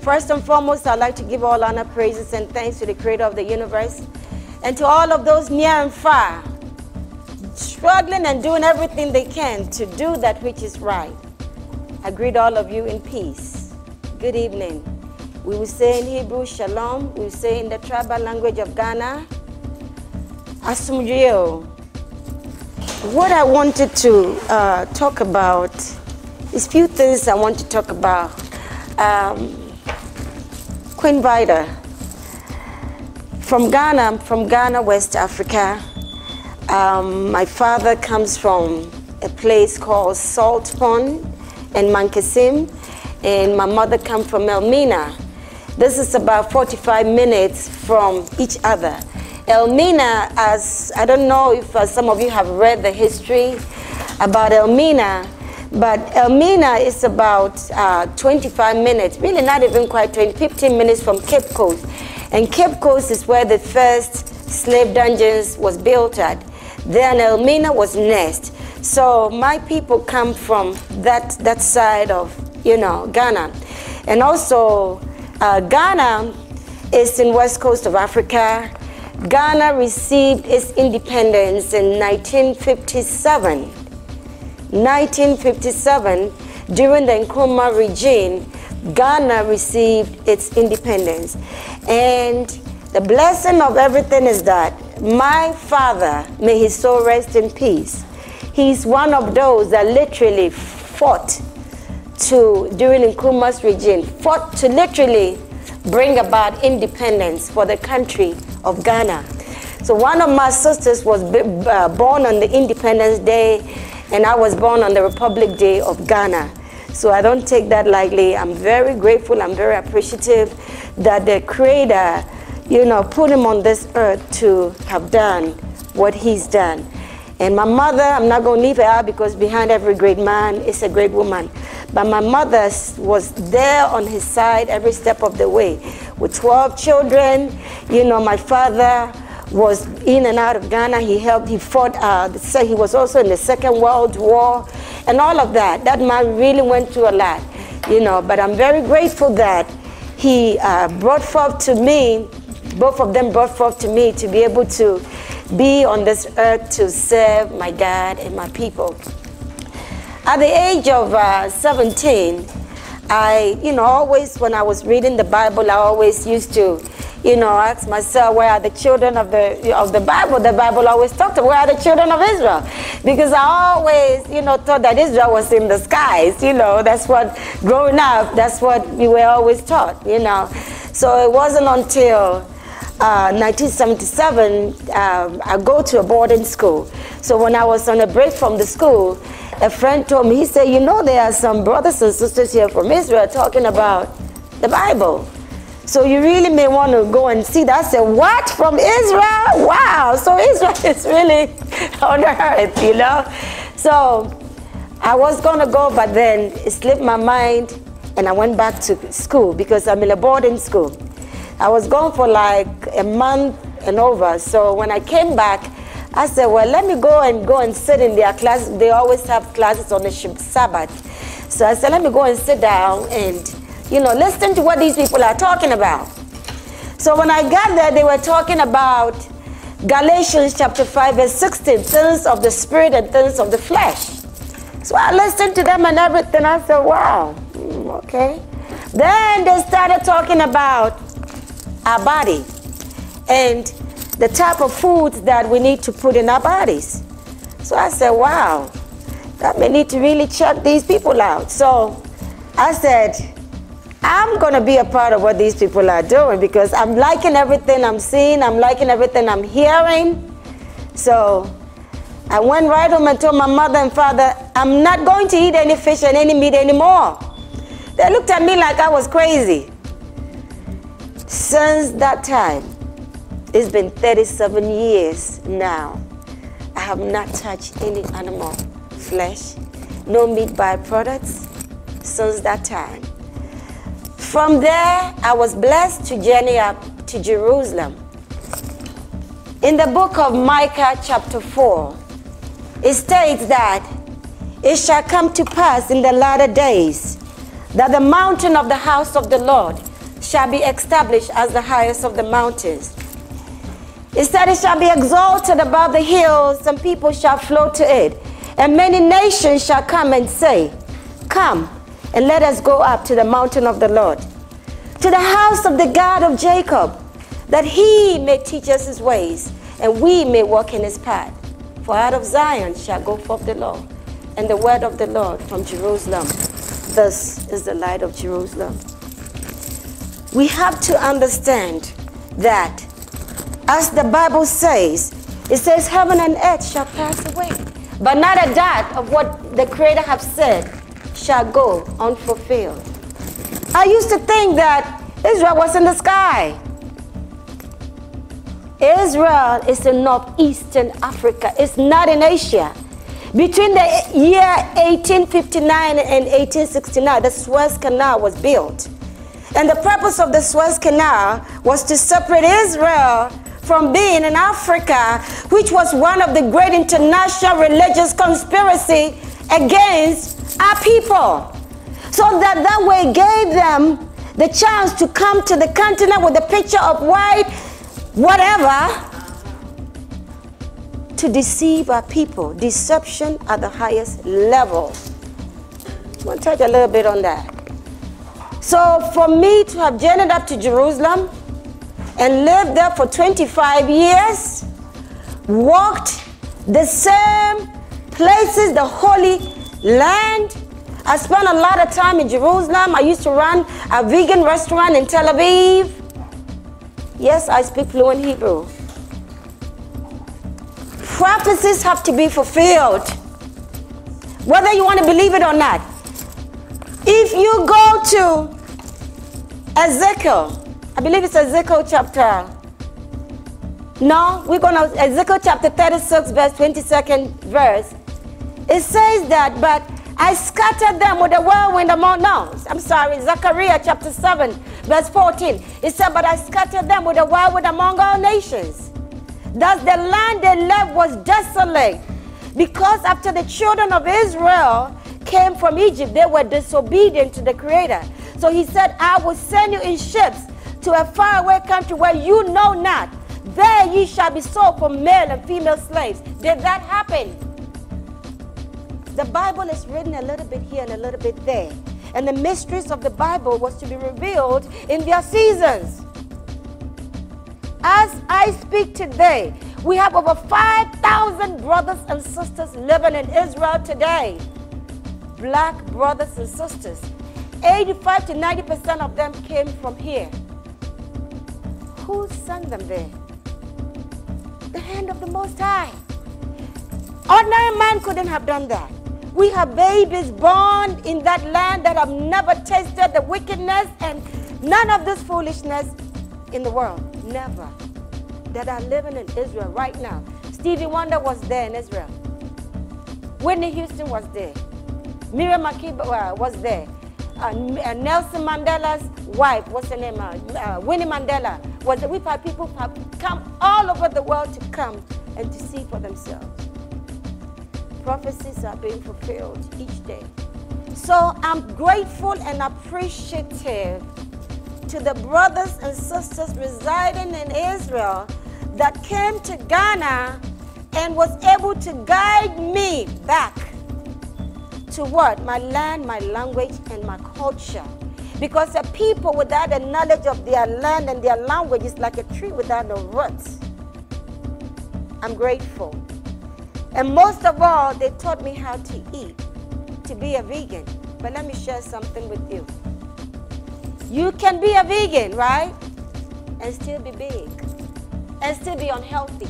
First and foremost, I'd like to give all honor, praises, and thanks to the Creator of the universe, and to all of those near and far, struggling and doing everything they can to do that which is right. I greet all of you in peace. Good evening. We will say in Hebrew, Shalom. We will say in the tribal language of Ghana, Asumjio. What I wanted to talk about is few things I want to talk about. Queen Vida. From Ghana, West Africa. My father comes from a place called Salt Pond and Mankasim, and my mother comes from Elmina. This is about 45 minutes from each other. Elmina, as I don't know if some of you have read the history about Elmina, but Elmina is about 25 minutes, really not even quite 15 minutes from Cape Coast. And Cape Coast is where the first slave dungeons was built at. Then Elmina was next. So my people come from that side of, Ghana. And also Ghana is in west coast of Africa. Ghana received its independence in 1957. 1957, during the Nkrumah regime, Ghana received its independence. And the blessing of everything is that my father, may his soul rest in peace, he's one of those that literally fought during Nkrumah's regime, fought to literally bring about independence for the country of Ghana. So one of my sisters was born on the Independence Day, and I was born on the Republic Day of Ghana. So I don't take that lightly. I'm very grateful, I'm very appreciative that the Creator, put him on this earth to have done what he's done. And my mother, I'm not going to leave her out because behind every great man is a great woman. But my mother was there on his side every step of the way. With 12 children, my father was in and out of Ghana. He fought, so he was also in the Second World War and all of that. That man really went through a lot, But I'm very grateful that he brought forth to me, both of them brought forth to me to be able to be on this earth to serve my God and my people. At the age of 17, I, always when I was reading the Bible, I always used to, ask myself, where are the children of the Bible? The Bible always talked about, where are the children of Israel? Because I always, thought that Israel was in the skies. That's what, growing up, that's what we were always taught, So it wasn't until 1977, I go to a boarding school. So when I was on a break from the school, a friend told me, he said, there are some brothers and sisters here from Israel talking about the Bible. So you really may want to go and see that. I said, what? From Israel? Wow. So Israel is really on earth, So I was going to go, but then it slipped my mind, and I went back to school because I'm in a boarding school. I was gone for like a month and over. So when I came back, I said, well, let me go and sit in their class. They always have classes on the Sabbath. So I said, let me go and sit down and, listen to what these people are talking about. So when I got there, they were talking about Galatians chapter 5, verse 16, things of the spirit and things of the flesh. So I listened to them and everything. I said, wow, okay. Then they started talking about our body and the type of foods that we need to put in our bodies. So I said, wow, that may need to really check these people out. So I said, I'm going to be a part of what these people are doing because I'm liking everything I'm seeing. I'm liking everything I'm hearing. So I went right home and told my mother and father, I'm not going to eat any fish and any meat anymore. They looked at me like I was crazy. Since that time, it's been 37 years now. I have not touched any animal flesh, no meat byproducts since that time. From there, I was blessed to journey up to Jerusalem. In the book of Micah chapter 4, it states that it shall come to pass in the latter days that the mountain of the house of the Lord shall be established as the highest of the mountains. It said it shall be exalted above the hills, and people shall flow to it. And many nations shall come and say, come, and let us go up to the mountain of the Lord, to the house of the God of Jacob, that he may teach us his ways, and we may walk in his path. For out of Zion shall go forth the law, and the word of the Lord from Jerusalem. This is the light of Jerusalem. We have to understand that, as the Bible says, it says heaven and earth shall pass away, but not a dot of what the Creator have said shall go unfulfilled. I used to think that Israel was in the sky. Israel is in northeastern Africa. It's not in Asia. Between the year 1859 and 1869, the Suez Canal was built. And the purpose of the Suez Canal was to separate Israel from being in Africa, which was one of the great international religious conspiracy against our people. So that way gave them the chance to come to the continent with a picture of white, whatever, to deceive our people. Deception at the highest level. I want to touch a little bit on that. So for me to have journeyed up to Jerusalem and lived there for 25 years, walked the same places, the Holy Land. I spent a lot of time in Jerusalem. I used to run a vegan restaurant in Tel Aviv. Yes, I speak fluent Hebrew. Prophecies have to be fulfilled, whether you want to believe it or not. If you go to Ezekiel, I believe it's Ezekiel chapter, no, we're going to Ezekiel chapter 36, verse 22nd verse. It says that, but I scattered them with a whirlwind among, no, I'm sorry, Zechariah chapter 7, verse 14. It said, but I scattered them with a whirlwind among all nations. Thus the land they left was desolate, because after the children of Israel came from Egypt, they were disobedient to the Creator. So he said, I will send you in ships to a faraway country where you know not. There ye shall be sold for male and female slaves. Did that happen? The Bible is written a little bit here and a little bit there. And the mysteries of the Bible was to be revealed in their seasons. As I speak today, we have over 5,000 brothers and sisters living in Israel today. Black brothers and sisters. 85 to 90% of them came from here. Who sent them there? The hand of the Most High. Ordinary man couldn't have done that. We have babies born in that land that have never tasted the wickedness and none of this foolishness in the world. Never. That are living in Israel right now. Stevie Wonder was there in Israel. Whitney Houston was there. Miriam Makeba was there. Nelson Mandela's wife, what's her name? Winnie Mandela was there. We've had people have come all over the world to come and to see for themselves. Prophecies are being fulfilled each day. So I'm grateful and appreciative to the brothers and sisters residing in Israel that came to Ghana and was able to guide me back to what? My land, my language, and my culture. Because a people without the knowledge of their land and their language is like a tree without no roots. I'm grateful. And most of all, they taught me how to eat, to be a vegan. But let me share something with you. You can be a vegan, right? And still be big. And still be unhealthy.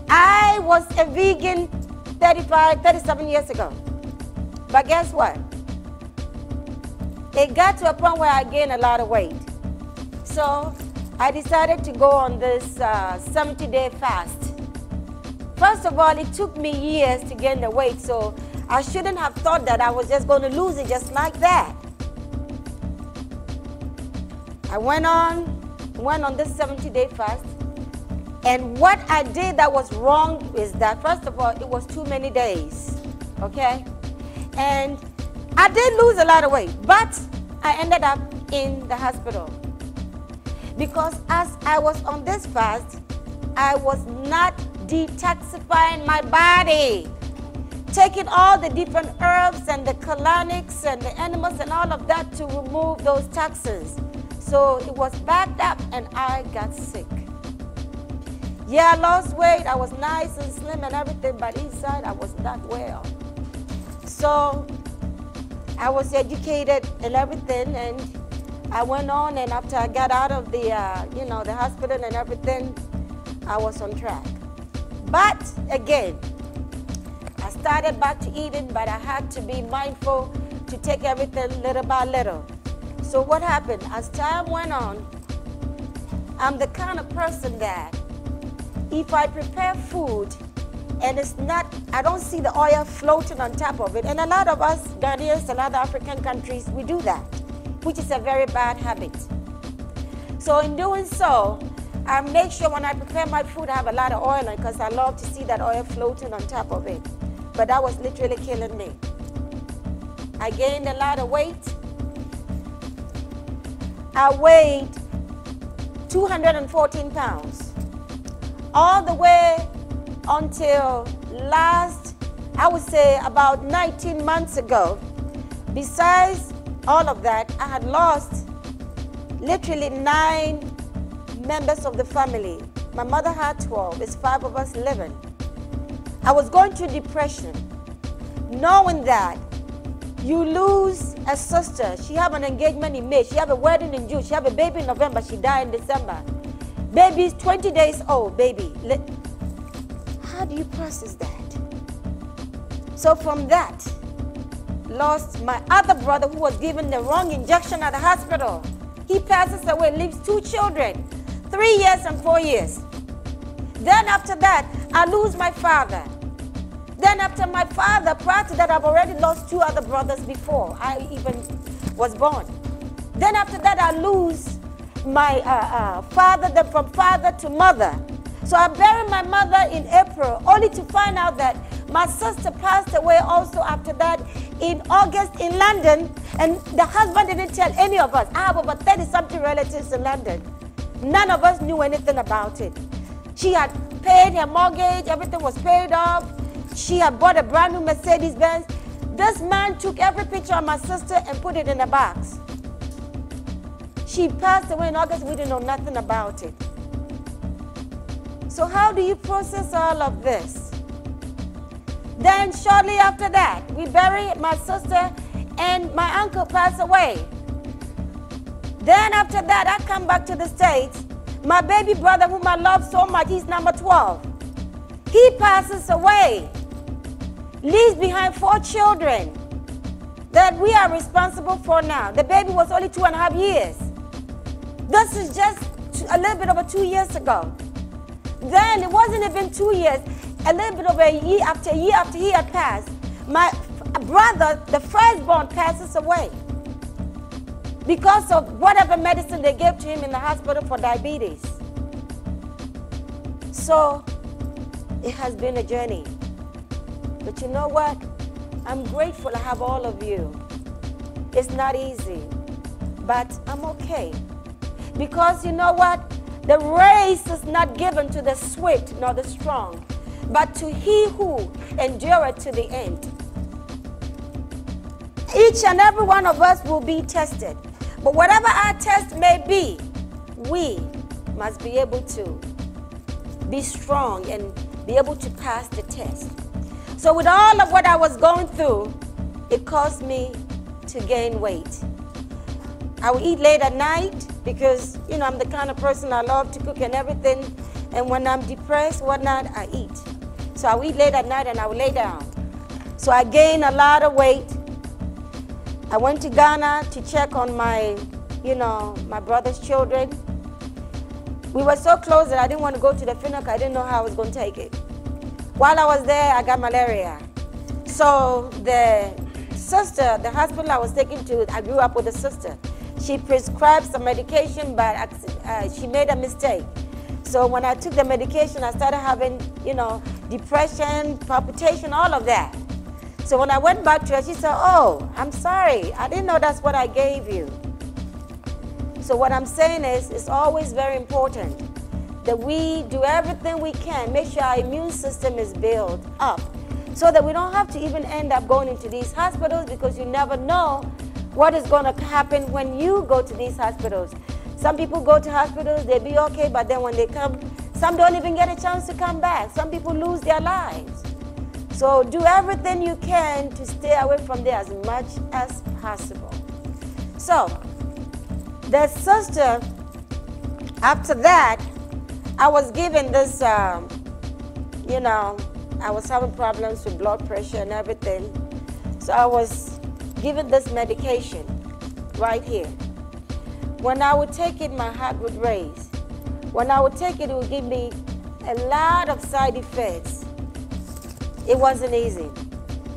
I was a vegan 37 years ago. But guess what? It got to a point where I gained a lot of weight. So I decided to go on this 70-day fast. First of all, it took me years to gain the weight, so I shouldn't have thought that I was just going to lose it just like that. I went on this 70-day fast, and what I did that was wrong is that, first of all, it was too many days, okay? And I did lose a lot of weight, but I ended up in the hospital. Because as I was on this fast, I was not detoxifying my body, taking all the different herbs and the colonics and the animals and all of that to remove those toxins. So it was backed up and I got sick. Yeah, I lost weight. I was nice and slim and everything, but inside I was not well. So I was educated and everything, and I went on, and after I got out of the, the hospital and everything, I was on track. But again, I started back to eating, but I had to be mindful to take everything little by little. So what happened? As time went on, I'm the kind of person that if I prepare food and it's not, I don't see the oil floating on top of it, and a lot of us Ghanaians and other African countries, we do that, which is a very bad habit. So in doing so, I make sure when I prepare my food, I have a lot of oil on, because I love to see that oil floating on top of it. But that was literally killing me. I gained a lot of weight. I weighed 214 pounds. All the way until last, I would say about 19 months ago. Besides all of that, I had lost literally 9 members of the family. My mother had 12, it's 5 of us living. I was going through depression, knowing that you lose a sister. She have an engagement in May, she have a wedding in June, she have a baby in November, she died in December. Baby's 20 days old, baby. How do you process that? So from that, lost my other brother who was given the wrong injection at the hospital. He passes away, leaves 2 children, 3 years and 4 years. Then after that, I lose my father. Then after my father, prior to that, I've already lost 2 other brothers before I even was born. Then after that, I lose my father, then from father to mother. So I buried my mother in April, only to find out that my sister passed away also after that in August in London, and the husband didn't tell any of us. I have over 30-something relatives in London. None of us knew anything about it. She had paid her mortgage, everything was paid off. She had bought a brand new Mercedes-Benz. This man took every picture of my sister and put it in a box. She passed away in August, we didn't know nothing about it. So how do you process all of this? Then shortly after that, we buried my sister and my uncle passed away. Then after that, I come back to the States. My baby brother, whom I love so much, he's number 12. He passes away, leaves behind 4 children that we are responsible for now. The baby was only 2.5 years. This is just a little bit over 2 years ago. Then it wasn't even 2 years, a little bit over a year after he had passed, my brother, the firstborn, passes away because of whatever medicine they gave to him in the hospital for diabetes. So it has been a journey. But you know what? I'm grateful I have all of you. It's not easy, but I'm okay. Because you know what? The race is not given to the swift nor the strong, but to he who endureth to the end. Each and every one of us will be tested. But whatever our test may be, we must be able to be strong and be able to pass the test. So with all of what I was going through, it caused me to gain weight. I would eat late at night because, you know, I'm the kind of person I love to cook and everything. And when I'm depressed, whatnot, I eat. So I would eat late at night and I would lay down. So I gained a lot of weight. I went to Ghana to check on my, my brother's children. We were so close that I didn't want to go to the funeral. I didn't know how I was going to take it. While I was there, I got malaria. So the sister, the hospital I was taken to, I grew up with a sister. She prescribed some medication, but she made a mistake. So when I took the medication, I started having, depression, palpitation, all of that. So when I went back to her, she said, "Oh, I'm sorry. I didn't know that's what I gave you." So what I'm saying is, it's always very important that we do everything we can, make sure our immune system is built up, so that we don't have to even end up going into these hospitals, because you never know what is going to happen when you go to these hospitals. Some people go to hospitals, they be okay, but then when they come, some don't even get a chance to come back. Some people lose their lives. So do everything you can to stay away from there as much as possible. So the sister, after that, I was given this, you know, I was having problems with blood pressure and everything. So I was given this medication right here. When I would take it, my heart would race. When I would take it, it would give me a lot of side effects. It wasn't easy.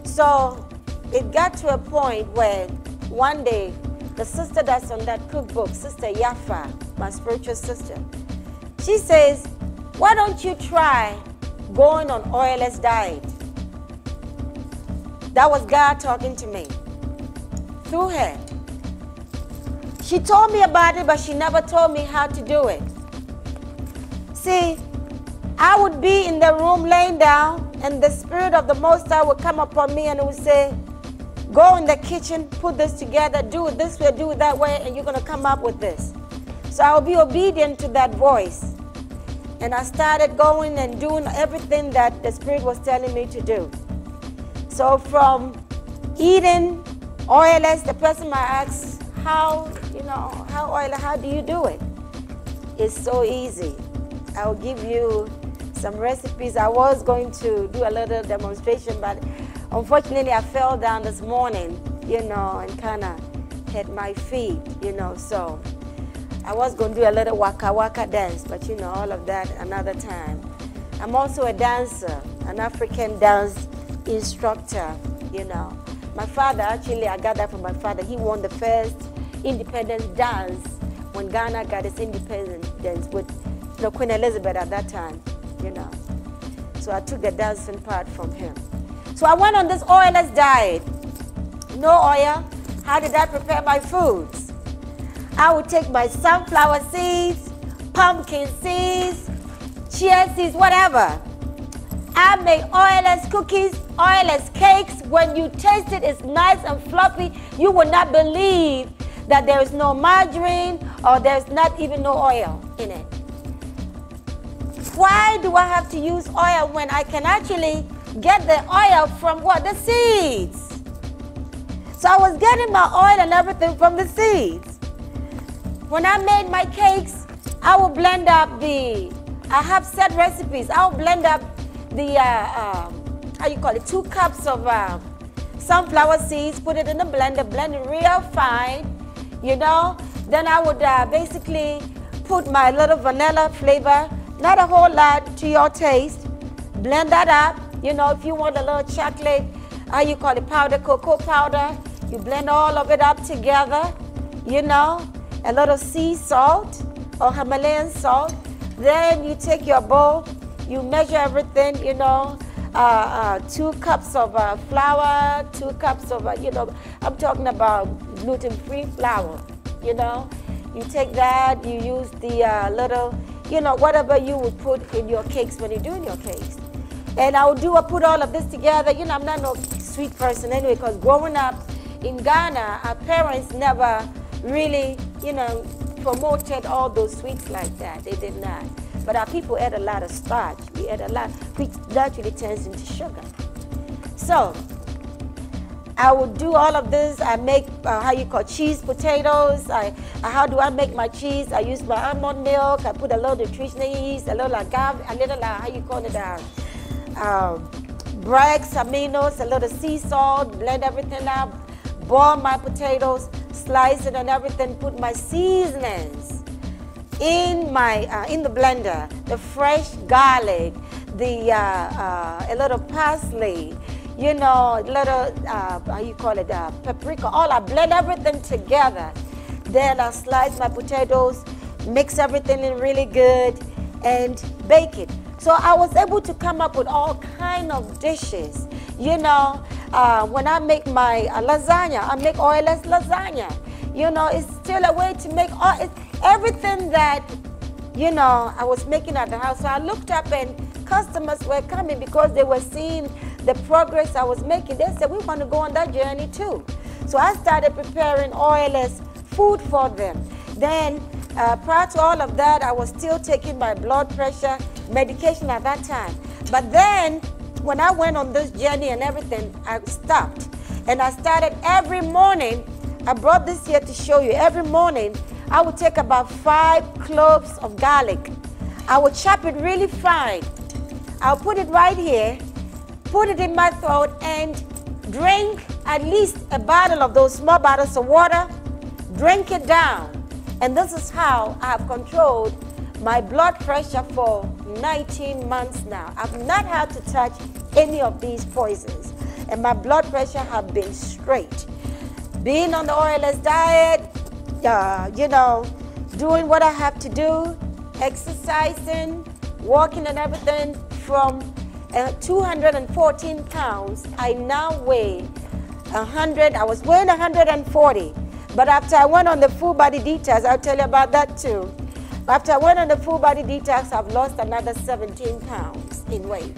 So it got to a point where one day, the sister that's on that cookbook, Sister Yafa, my spiritual sister, she says, why don't you try going on oilless diet? That was God talking to me through her. She told me about it, but she never told me how to do it. See, I would be in the room laying down, and the Spirit of the Most High would come upon me and it would say, go in the kitchen, put this together, do it this way, do it that way, and you're going to come up with this. So I would be obedient to that voice. And I started going and doing everything that the Spirit was telling me to do. So from eating oilless, the person might ask, how oily, how do you do it? It's so easy. I'll give you some recipes. I was going to do a little demonstration, but unfortunately I fell down this morning, and kind of hit my feet, so I was going to do a little waka waka dance, but all of that another time. I'm also a dancer, an African dance instructor, My father, actually, I got that from my father. He won the first independence dance when Ghana got its independence with Queen Elizabeth at that time, So I took the dancing part from him. So I went on this oilless diet. No oil. How did I prepare my foods? I would take my sunflower seeds, pumpkin seeds, chia seeds, whatever. I make oilless cookies, oilless cakes. When you taste it, it's nice and fluffy. You will not believe that there is no margarine or there's not even no oil in it. Why do I have to use oil when I can actually get the oil from what? The seeds. So I was getting my oil and everything from the seeds. When I made my cakes, I will blend up I have set recipes. I'll blend up the, 2 cups of sunflower seeds, put it in the blender, blend it real fine, Then I would basically put my little vanilla flavor, not a whole lot, to your taste. Blend that up. If you want a little chocolate, powder, cocoa powder, you blend all of it up together, a little sea salt or Himalayan salt. Then you take your bowl, you measure everything, 2 cups of flour, 2 cups of, I'm talking about gluten-free flour, You take that, you use the little, whatever you would put in your cakes when you're doing your cakes. And I put all of this together. I'm not no sweet person anyway, because growing up in Ghana, our parents never really, promoted all those sweets like that. They did not. But our people ate a lot of starch. We ate a lot, which naturally turns into sugar. So I would do all of this. I make cheese potatoes. How do I make my cheese? I use my almond milk. I put a little nutritional yeast, a little agave, a little Brex, aminos, a little sea salt. Blend everything up. Boil my potatoes, slice it and everything. Put my seasonings in the blender. The fresh garlic, a little parsley, little, paprika. All I blend everything together. Then I slice my potatoes, mix everything in really good, and bake it. So I was able to come up with all kind of dishes. When I make my lasagna, I make oilless lasagna. You know, it's still a way to make everything that, you know, I was making at the house. So I looked up and customers were coming because they were seeing the progress I was making. They said, we want to go on that journey too. So I started preparing oilless food for them. Then prior to all of that, I was still taking my blood pressure medication at that time. But then when I went on this journey and everything, I stopped. And I started every morning. I brought this here to show you. Every morning, I would take about 5 cloves of garlic. I would chop it really fine. I'll put it right here, put it in my throat, and drink at least a bottle of those small bottles of water. Drink it down. And this is how I have controlled my blood pressure for 19 months now. I've not had to touch any of these poisons. And my blood pressure has been straight. Being on the oilless diet, you know, doing what I have to do, exercising, walking and everything, from 214 pounds, I now weigh 100. I was weighing 140. But after I went on the full body detox, I'll tell you about that too. After I went on the full body detox, I've lost another 17 pounds in weight.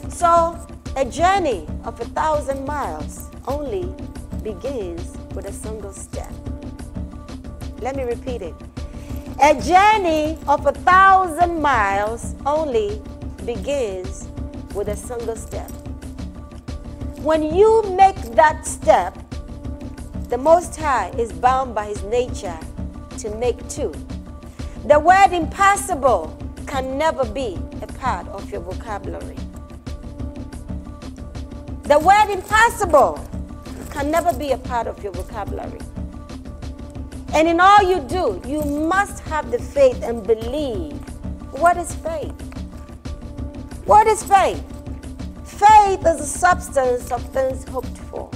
So a journey of 1,000 miles only begins with a single step. Let me repeat it. A journey of 1,000 miles only begins with a single step. When you make that step, the Most High is bound by His nature to make two. The word impossible can never be a part of your vocabulary. The word impossible can never be a part of your vocabulary. And in all you do, you must have the faith and believe. What is faith? What is faith? Faith is the substance of things hoped for,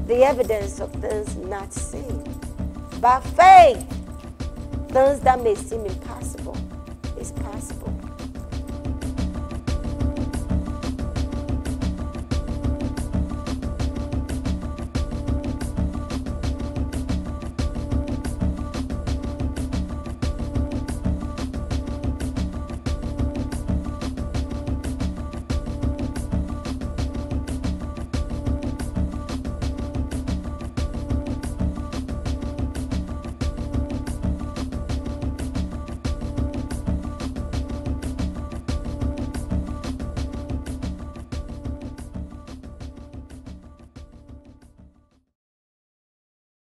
the evidence of things not seen. By faith, things that may seem impossible is possible.